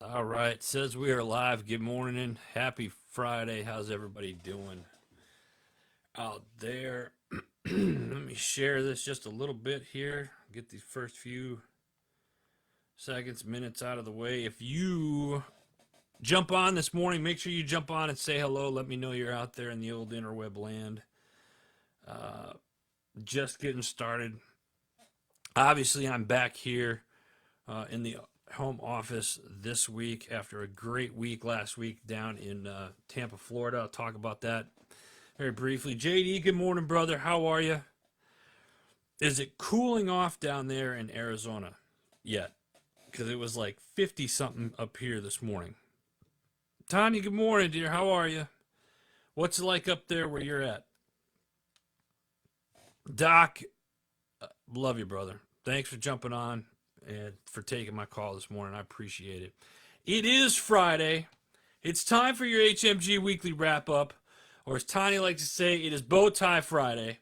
All right, says we are live. Good morning. Happy Friday. How's everybody doing out there? Let me share this just a little bit here. Get these first few seconds, minutes out of the way. If you jump on this morning, make sure you jump on and say hello. Let me know you're out there in the old interweb land. Just getting started. Obviously, I'm back here in the home office this week after a great week last week down in Tampa, Florida. I'll talk about that very briefly. JD, good morning, brother. How are you? Is it cooling off down there in Arizona yet? Because it was like 50 something up here this morning. Tanya, good morning, dear. How are you? What's it like up there where you're at? Doc, love you, brother. Thanks for jumping on and for taking my call this morning. I appreciate it. It is Friday. It's time for your HMG Weekly Wrap Up, or as Tanya likes to say, it is Bow Tie Friday.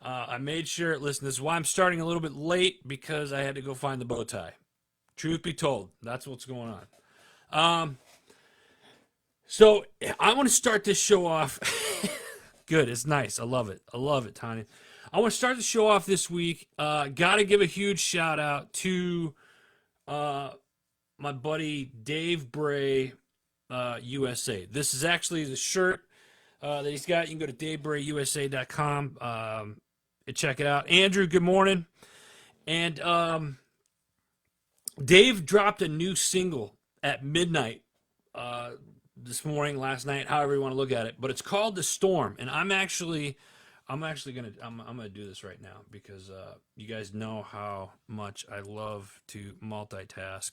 I made sure, listen, this is why I'm starting a little bit late, because I had to go find the bow tie. Truth be told, that's what's going on. So I want to start this show off. Good, it's nice. I love it. I love it, Tanya. I want to start the show off this week. Got to give a huge shout out to my buddy Dave Bray USA. This is actually the shirt that he's got. You can go to davebrayusa.com and check it out. Andrew, good morning. And Dave dropped a new single at midnight this morning, last night, however you want to look at it. But it's called The Storm, and I'm actually gonna do this right now because you guys know how much I love to multitask.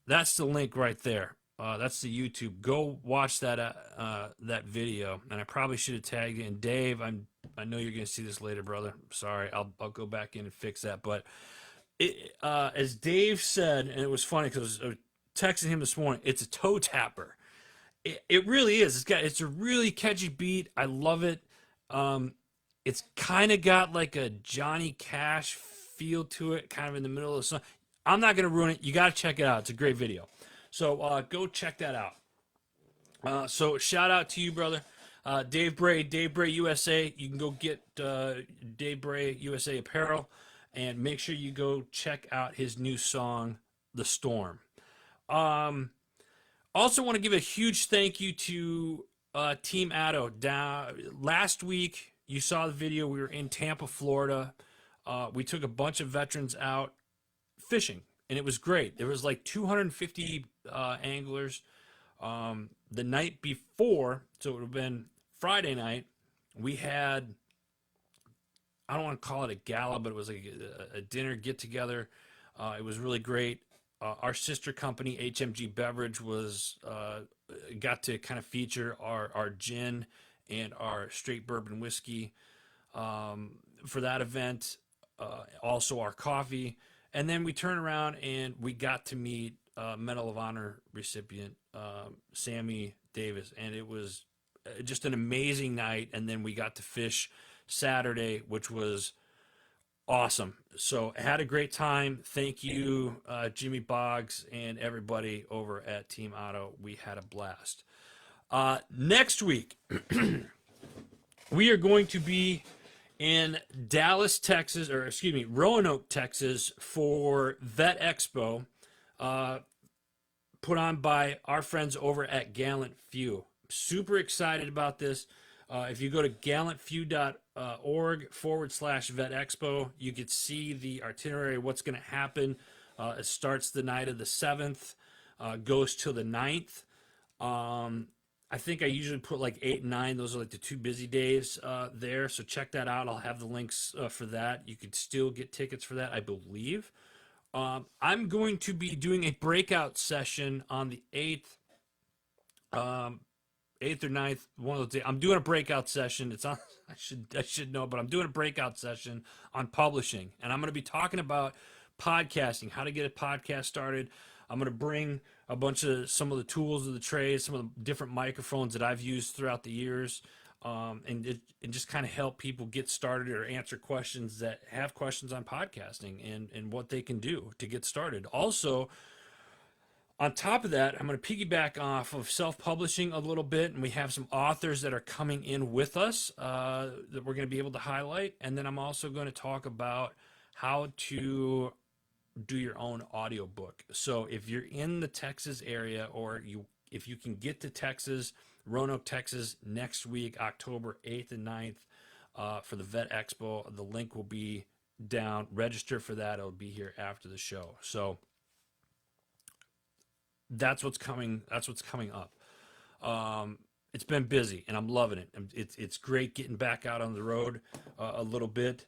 That's the link right there. That's the YouTube. Go watch that video. And I probably should have tagged it. And Dave, I know you're gonna see this later, brother. Sorry, I'll go back in and fix that. But as Dave said, and it was funny because I was texting him this morning. It's a toe tapper. It really is. It's a really catchy beat. I love it. It's kind of got like a Johnny Cash feel to it, kind of in the middle of the song. I'm not going to ruin it. You got to check it out. It's a great video. So go check that out. So shout out to you, brother. Dave Bray USA. You can go get Dave Bray USA apparel, and make sure you go check out his new song, The Storm. Also want to give a huge thank you to Team Addo. Last week, you saw the video. We were in Tampa, Florida. We took a bunch of veterans out fishing, and it was great. There was like 250 anglers. The night before, so it would have been Friday night, we had, I don't want to call it a gala, but it was like a dinner get-together. It was really great. Our sister company, HMG Beverage, got to kind of feature our gin and our straight bourbon whiskey for that event. Also our coffee. And then we turn around and we got to meet Medal of Honor recipient Sammy Davis. And it was just an amazing night. And then we got to fish Saturday, which was awesome. So I had a great time. Thank you, Jimmy Boggs and everybody over at Team Auto. We had a blast. Next week, we are going to be in Dallas, Texas, or excuse me, Roanoke, Texas for Vet Expo, put on by our friends over at Gallant Few. Super excited about this. If you go to gallantfew.org/Vet Expo, you can see the itinerary of what's going to happen. It starts the night of the 7th, goes till the 9th. I think I usually put like 8 and 9. Those are like the 2 busy days there. So check that out. I'll have the links for that. You could still get tickets for that, I believe. I'm going to be doing a breakout session on the 8th. 8th or 9th, one of those days. I'm doing a breakout session. It's on. I should know, but I'm doing a breakout session on publishing, and I'm going to be talking about podcasting, how to get a podcast started. I'm going to bring a bunch of some of the tools of the trade, some of the different microphones that I've used throughout the years, and just kind of help people get started or answer questions that have questions on podcasting and what they can do to get started. Also, On top of that, I'm going to piggyback off of self-publishing a little bit, and we have some authors that are coming in with us that we're going to be able to highlight. And then I'm also going to talk about how to do your own audiobook. So if you're in the Texas area, or if you can get to Texas, Roanoke, Texas, next week, October 8th and 9th, for the Vet Expo, the link will be down. Register for that. It'll be here after the show. So that's what's coming. That's what's coming up. It's been busy, and I'm loving it. It's great getting back out on the road a little bit,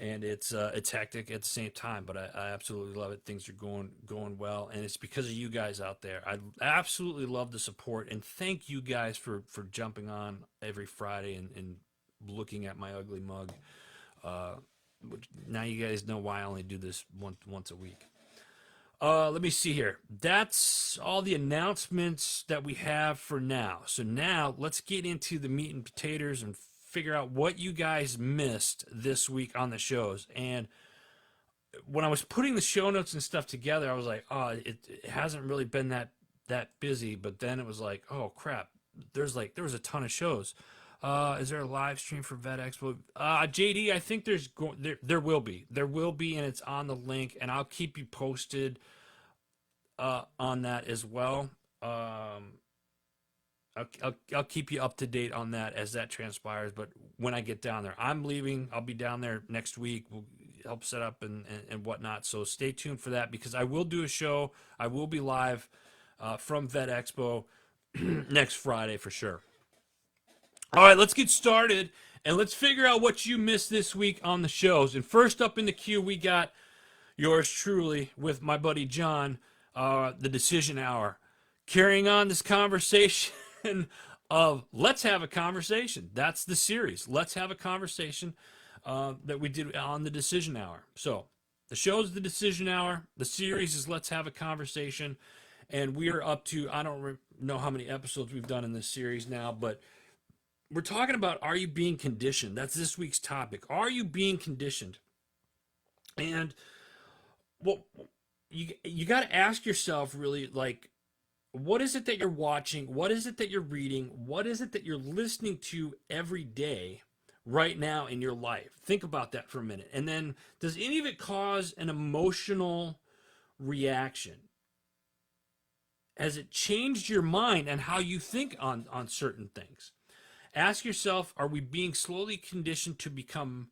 and it's hectic at the same time. But I absolutely love it. Things are going well, and it's because of you guys out there. I absolutely love the support, and thank you guys for jumping on every Friday and looking at my ugly mug. Now you guys know why I only do this once a week. Let me see here. That's all the announcements that we have for now. So now let's get into the meat and potatoes and figure out what you guys missed this week on the shows. And when I was putting the show notes and stuff together, I was like, oh, it hasn't really been that busy. But then it was like, oh crap, there was a ton of shows. Is there a live stream for Vet Expo? JD, I think there will be, and it's on the link, and I'll keep you posted on that as well. I'll keep you up to date on that as that transpires. But when I get down there, I'm leaving. I'll be down there next week. We'll help set up and whatnot. So stay tuned for that, because I will do a show. I will be live from Vet Expo next Friday for sure. All right, let's get started, and let's figure out what you missed this week on the shows. And first up in the queue, we got yours truly with my buddy John, the Decision Hour, carrying on this conversation of Let's Have a Conversation. That's the series, Let's Have a Conversation, that we did on the Decision Hour. So the show is the Decision Hour. The series is Let's Have a Conversation, and we are up to, I don't know how many episodes we've done in this series now, but we're talking about, are you being conditioned? That's this week's topic. Are you being conditioned? And well, you got to ask yourself, really, like, what is it that you're watching? What is it that you're reading? What is it that you're listening to every day right now in your life? Think about that for a minute. And then, does any of it cause an emotional reaction? Has it changed your mind and how you think on certain things? Ask yourself, are we being slowly conditioned to become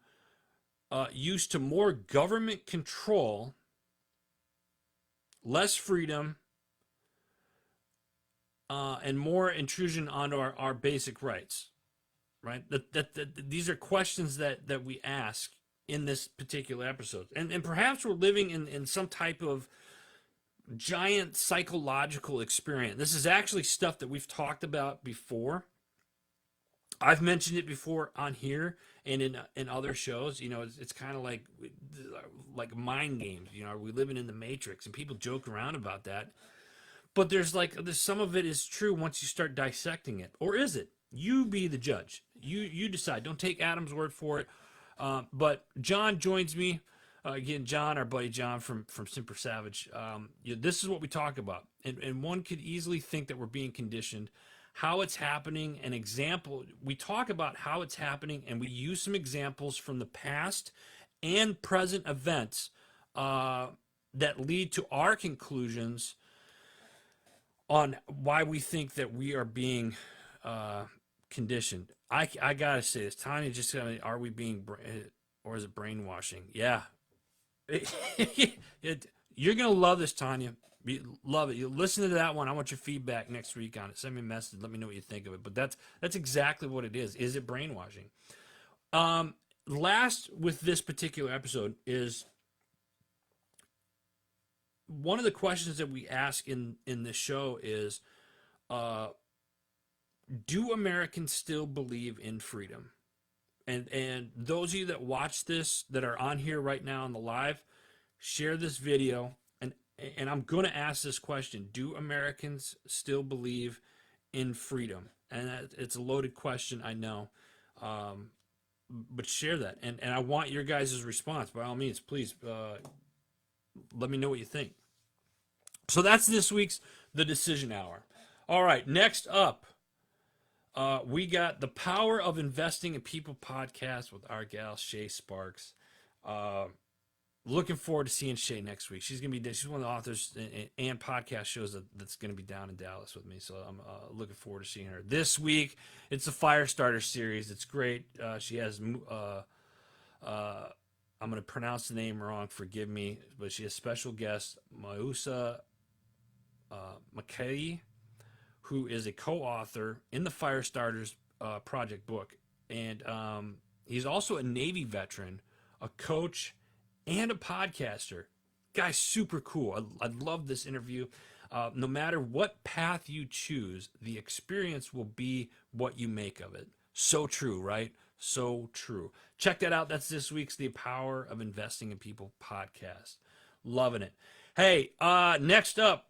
used to more government control, less freedom, and more intrusion onto our basic rights? Right? These are questions that we ask in this particular episode. And perhaps we're living in some type of giant psychological experience. This is actually stuff that we've talked about before. I've mentioned it before on here and in other shows. You know, it's kind of like mind games. You know, are we living in the Matrix? And people joke around about that. But there's some of it is true once you start dissecting it. Or is it? You be the judge. You decide. Don't take Adam's word for it. But John joins me. Again, John, our buddy John from Simper Savage. This is what we talk about. And one could easily think that we're being conditioned. How it's happening, an example. We talk about how it's happening, and we use some examples from the past and present events that lead to our conclusions on why we think that we are being conditioned. I gotta say this, Tanya. Just are we being, or is it brainwashing? Yeah, you're gonna love this, Tanya. Love it. You listen to that one. I want your feedback next week on it. Send me a message. Let me know what you think of it. But that's exactly what it is. Is it brainwashing? Last with this particular episode is one of the questions that we ask in this show is, do Americans still believe in freedom? And those of you that watch this, that are on here right now on the live, share this video. And I'm going to ask this question: do Americans still believe in freedom? And it's a loaded question, I know. But share that. And I want your guys' response. By all means, please let me know what you think. So that's this week's The Decision Hour. All right, next up, we got The Power of Investing in People podcast with our gal, Shay Sparks. Uh, Looking forward to seeing Shay next week. She's one of the authors and podcast shows that's gonna be down in Dallas with me. So I'm looking forward to seeing her this week. It's a Firestarter series. It's great. She has I'm gonna pronounce the name wrong. Forgive me, but she has special guest Mausa McKay, who is a co-author in the Firestarters project book, and he's also a Navy veteran, a coach, and a podcaster. Guy's super cool. I love this interview. No matter what path you choose, the experience will be what you make of it. So true, right? So true. Check that out. That's this week's The Power of Investing in People podcast. Loving it. Hey, next up,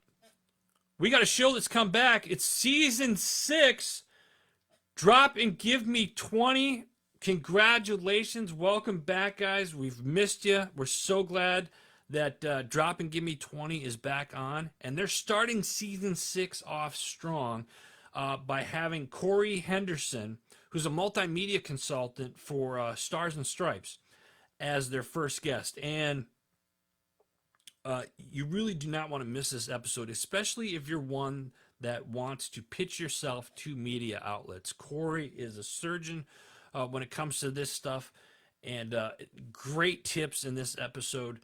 we got a show that's come back. It's season 6. Drop and Give Me 20. Congratulations. Welcome back, guys. We've missed you. We're so glad that Drop and Give Me 20 is back on. And they're starting season 6 off strong by having Corey Henderson, who's a multimedia consultant for Stars and Stripes, as their first guest. And you really do not want to miss this episode, especially if you're one that wants to pitch yourself to media outlets. Corey is a surgeon when it comes to this stuff, and great tips in this episode.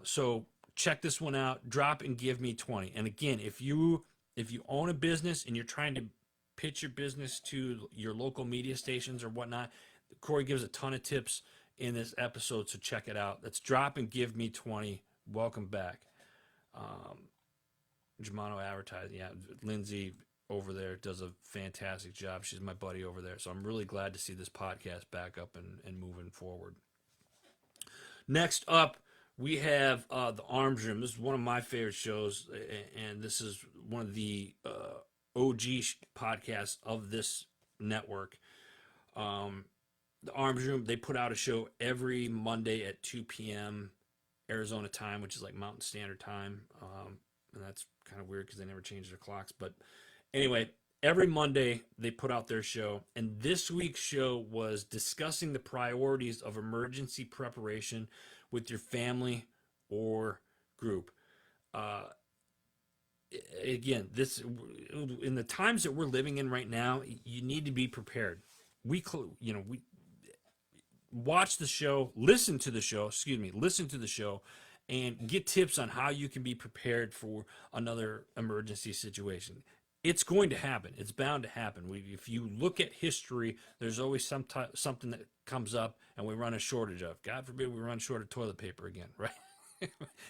So check this one out. Drop and Give Me 20. And again, if you own a business and you're trying to pitch your business to your local media stations or whatnot, Corey gives a ton of tips in this episode, so check it out. That's Drop and Give Me 20. Welcome back. Germano Advertising. Yeah, Lindsay over there does a fantastic job. She's my buddy over there. So I'm really glad to see this podcast back up and moving forward. Next up, we have The Arms Room. This is one of my favorite shows, and this is one of the OG podcasts of this network. The Arms Room, they put out a show every Monday at 2 p.m. Arizona time, which is like Mountain Standard Time. And that's kind of weird because they never change their clocks. But anyway, every Monday they put out their show. And this week's show was discussing the priorities of emergency preparation with your family or group. Again, this in the times that we're living in right now, you need to be prepared. We watch the show, listen to the show, and get tips on how you can be prepared for another emergency situation. It's going to happen. It's bound to happen. If you look at history, there's always something that comes up and we run a shortage of. God forbid we run short of toilet paper again, right?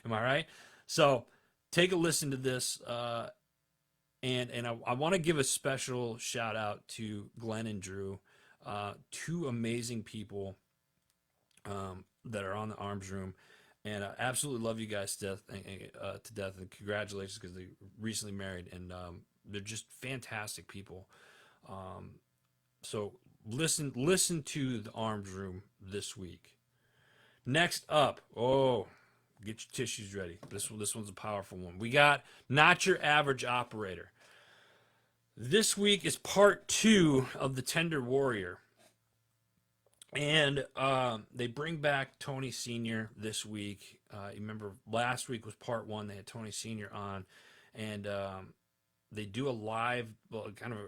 Am I right? So take a listen to this. And I want to give a special shout out to Glenn and Drew, two amazing people that are on the Arms Room, and I absolutely love you guys to death, and congratulations because they recently married, and they're just fantastic people. So listen to the Arms Room this week. Next up, get your tissues ready. This one's a powerful one. We got Not Your Average Operator. This week is part 2 of The Tender Warrior. And they bring back Tony Sr. this week. You remember last week was part 1. They had Tony Sr. on, and they do a live,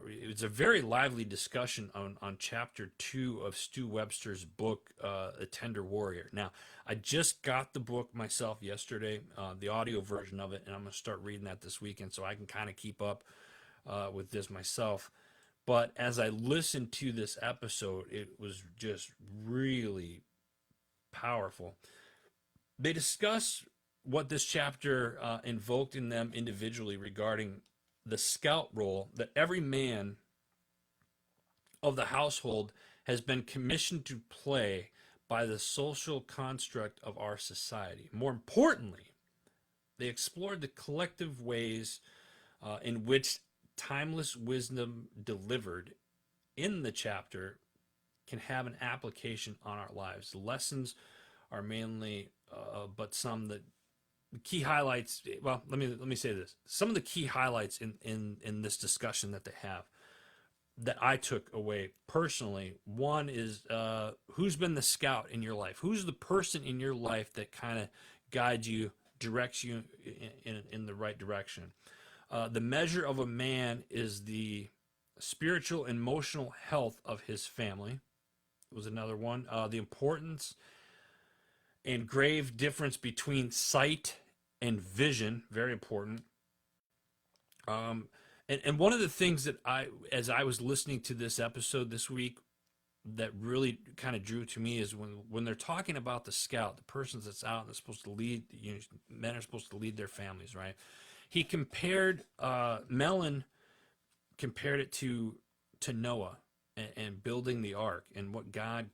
it's a very lively discussion on chapter 2 of Stu Webster's book, A Tender Warrior. Now, I just got the book myself yesterday, the audio version of it, and I'm going to start reading that this weekend so I can kind of keep up with this myself. But as I listened to this episode, it was just really powerful. They discuss what this chapter invoked in them individually regarding the scout role that every man of the household has been commissioned to play by the social construct of our society. More importantly, they explored the collective ways in which timeless wisdom delivered in the chapter can have an application on our lives. The lessons are mainly, but some that key highlights. Well, let me say this. Some of the key highlights in this discussion that they have that I took away personally. One is who's been the scout in your life? Who's the person in your life that kind of guides you, directs you in the right direction? The measure of a man is the spiritual and emotional health of his family. Was another one. The importance and grave difference between sight and vision, very important. And one of the things that as I was listening to this episode this week, that really kind of drew to me is when they're talking about the scout, the person that's out and that's supposed to lead, men are supposed to lead their families, right? He compared, Mellon compared it to Noah and building the ark and what God,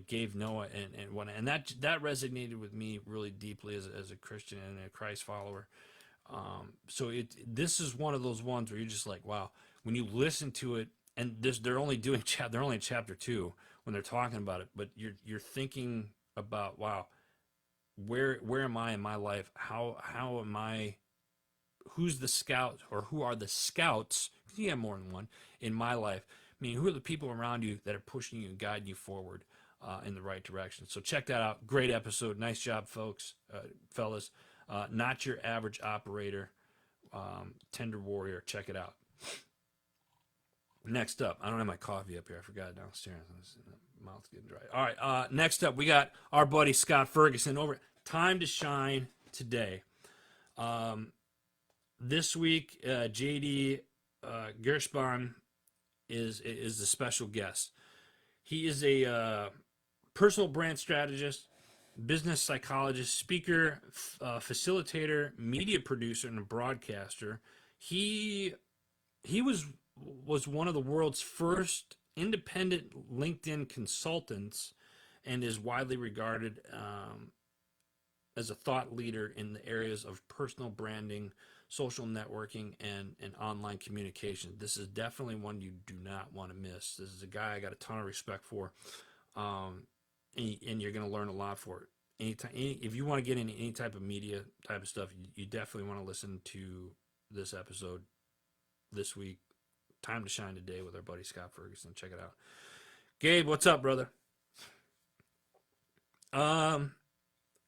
gave Noah and that resonated with me really deeply as a Christian and a Christ follower. So this is one of those ones where you're just like, wow, when you listen to it, and they're only in chapter 2 when they're talking about it, but you're thinking about, wow, where am I in my life? How am I? Who's the scout, or who are the scouts? Because you have more than one in my life. I mean, who are the people around you that are pushing you and guiding you forward in the right direction? So check that out. Great episode. Nice job, folks, fellas. Not your average operator, tender warrior. Check it out. Next up, I don't have my coffee up here. I forgot it downstairs. My mouth's getting dry. All right. Next up, we got our buddy Scott Ferguson over Time to Shine Today. This week, JD Gershban is the special guest. He is a personal brand strategist, business psychologist, speaker, facilitator, media producer, and a broadcaster. He was one of the world's first independent LinkedIn consultants and is widely regarded as a thought leader in the areas of personal branding, social networking, and online communication. This is definitely one you do not want to miss. This is a guy I got a ton of respect for, and you're going to learn a lot for it. If you want to get into any type of media type of stuff, you definitely want to listen to this episode this week. Time to Shine Today with our buddy Scott Ferguson. Check it out. Gabe, what's up, brother?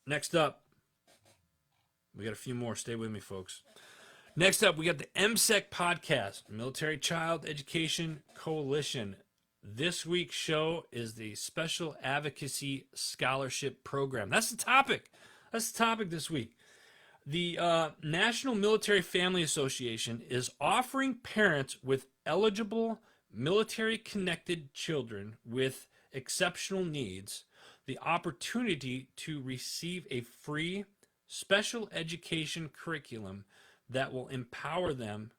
Next up, we got a few more. Stay with me, folks. Next up, we got the MSEC podcast, Military Child Education Coalition. This week's show is the Special Advocacy Scholarship Program. That's the topic. That's the topic this week. The National Military Family Association is offering parents with eligible military-connected children with exceptional needs the opportunity to receive a free special education curriculum that will empower them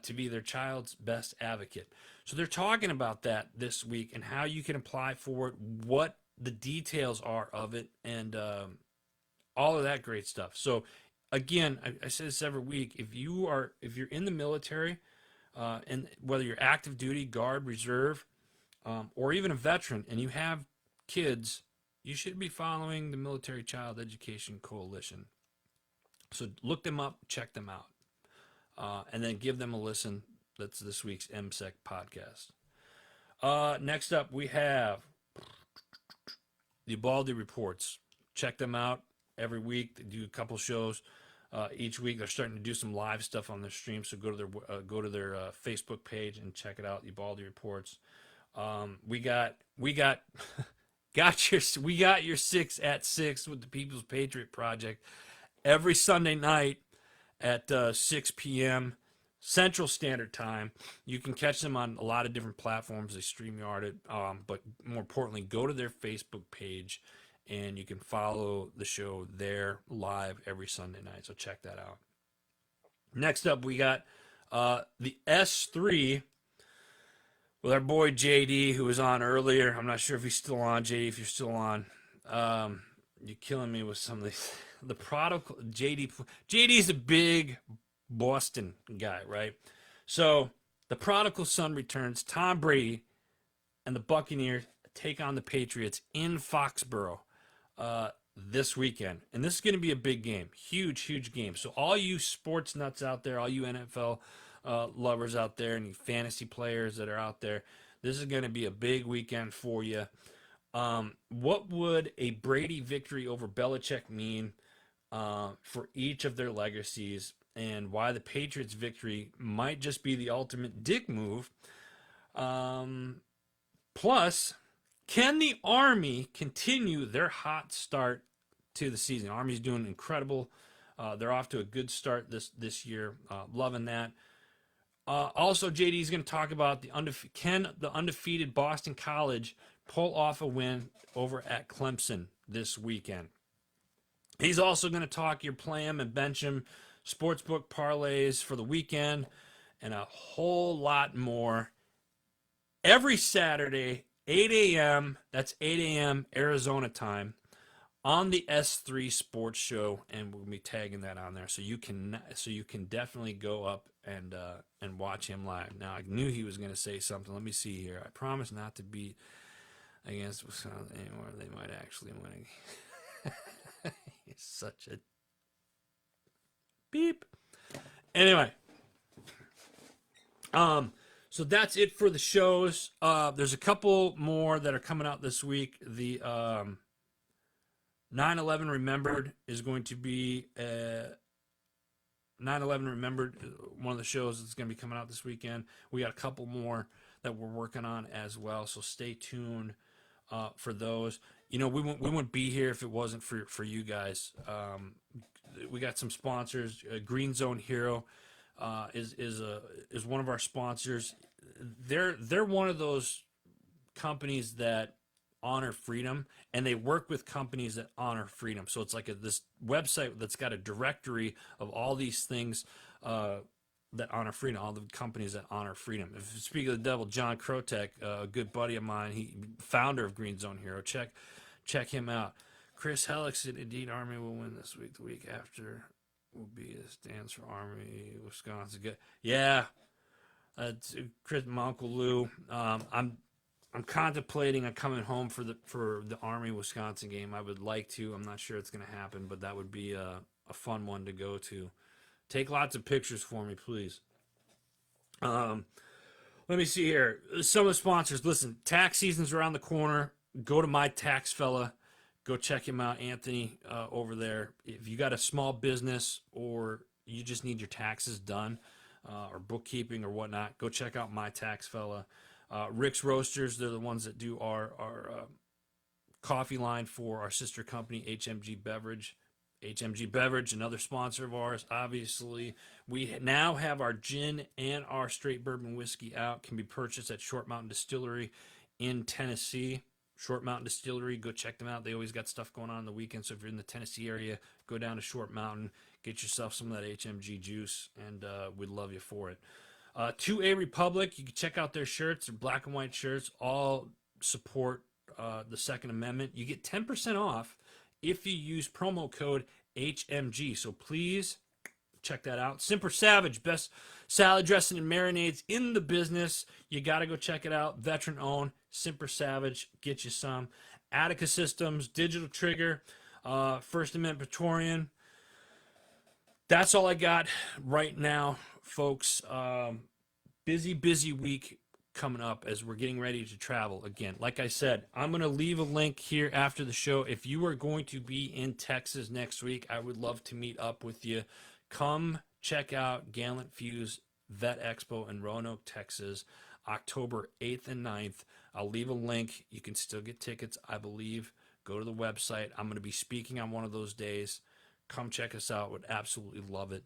to be their child's best advocate. So they're talking about that this week and how you can apply for it, what the details are of it, and all of that great stuff. So again, I say this every week, if you're in the military, and whether you're active duty, guard, reserve, or even a veteran, and you have kids, you should be following the Military Child Education Coalition. So look them up, check them out, and then give them a listen. That's this week's MSEC podcast. Next up, we have the Baldy Reports. Check them out every week. They do a couple shows each week. They're starting to do some live stuff on their stream, so go to their Facebook page and check it out. The Baldy Reports. We got we got your 6 at 6 with the People's Patriot Project every Sunday night at 6 p.m. Central Standard Time. You can catch them on a lot of different platforms. They StreamYard it, but more importantly, go to their Facebook page and you can follow the show there live every Sunday night. So check that out. Next up, we got the S3 with our boy JD, who was on earlier. I'm not sure if he's still on. JD, if you're still on, you're killing me with some of these. The prodigal JD's a big Boston guy, right? So the prodigal son returns. Tom Brady and the Buccaneers take on the Patriots in Foxborough. this weekend. And this is going to be a big game. Huge, huge game. So all you sports nuts out there, all you NFL lovers out there, and you fantasy players that are out there, this is going to be a big weekend for you. What would a Brady victory over Belichick mean for each of their legacies, and why the Patriots victory might just be the ultimate dick move? Plus, can the Army continue their hot start to the season? The Army's doing incredible. They're off to a good start this year. Loving that. Also, JD is going to talk about can the undefeated Boston College pull off a win over at Clemson this weekend. He's also going to talk your play 'em and bench 'em, sportsbook parlays for the weekend, and a whole lot more. Every Saturday, 8 a.m., that's 8 a.m. Arizona time, on the S3 Sports Show, and we'll be tagging that on there, so you can definitely go up and watch him live. Now, I knew he was going to say something. Let me see here. I promise not to beat against Wisconsin anymore. They might actually win. He's such a beep. Anyway, so that's it for the shows. There's a couple more that are coming out this week. The 9/11 Remembered is going to be 9/11 Remembered, one of the shows that's going to be coming out this weekend. We got a couple more that we're working on as well, so stay tuned for those. You know, we wouldn't be here if it wasn't for you guys. We got some sponsors. Green Zone Hero is one of our sponsors. They're one of those companies that honor freedom, and they work with companies that honor freedom. So it's like this website that's got a directory of all these things that honor freedom, all the companies that honor freedom. If you speak of the devil, John Krotek, a good buddy of mine, he founder of Green Zone Hero. Check him out. Chris Hellick said, indeed, Army will win this week. The week after will be a stands for Army, Wisconsin. Good. Yeah. Chris, my Uncle Lou. I'm contemplating on coming home for the Army Wisconsin game. I would like to. I'm not sure it's going to happen, but that would be a fun one to go to. Take lots of pictures for me, please. Let me see here. Some of the sponsors. Listen, tax season's around the corner. Go to My Tax Fella. Go check him out, Anthony, over there. If you got a small business or you just need your taxes done or bookkeeping or whatnot, go check out My Tax Fella. Rick's Roasters, they're the ones that do our coffee line for our sister company, HMG Beverage. HMG Beverage, another sponsor of ours. Obviously, we now have our gin and our straight bourbon whiskey out. Can be purchased at Short Mountain Distillery in Tennessee. Short Mountain Distillery, go check them out. They always got stuff going on the weekend. So if you're in the Tennessee area, go down to Short Mountain, get yourself some of that HMG juice, and we'd love you for it. 2A Republic, you can check out their shirts. They're black and white shirts. All support the Second Amendment. You get 10% off if you use promo code HMG. So please check that out. Simper Savage, best salad dressing and marinades in the business. You got to go check it out. Veteran owned. Simper Savage, get you some. Attica Systems, Digital Trigger, First Amendment Praetorian. That's all I got right now, folks. Busy week coming up as we're getting ready to travel again. Like I said, I'm going to leave a link here after the show. If you are going to be in Texas next week, I would love to meet up with you. Come check out Gallant Fuse Vet Expo in Roanoke, Texas, October 8th and 9th. I'll leave a link. You can still get tickets, I believe. Go to the website. I'm going to be speaking on one of those days. Come check us out. Would absolutely love it.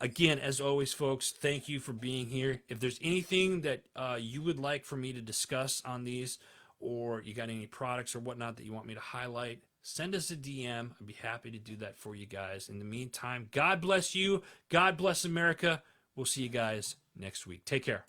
Again, as always, folks, thank you for being here. If there's anything that you would like for me to discuss on these, or you got any products or whatnot that you want me to highlight, send us a DM. I'd be happy to do that for you guys. In the meantime, God bless you. God bless America. We'll see you guys next week. Take care.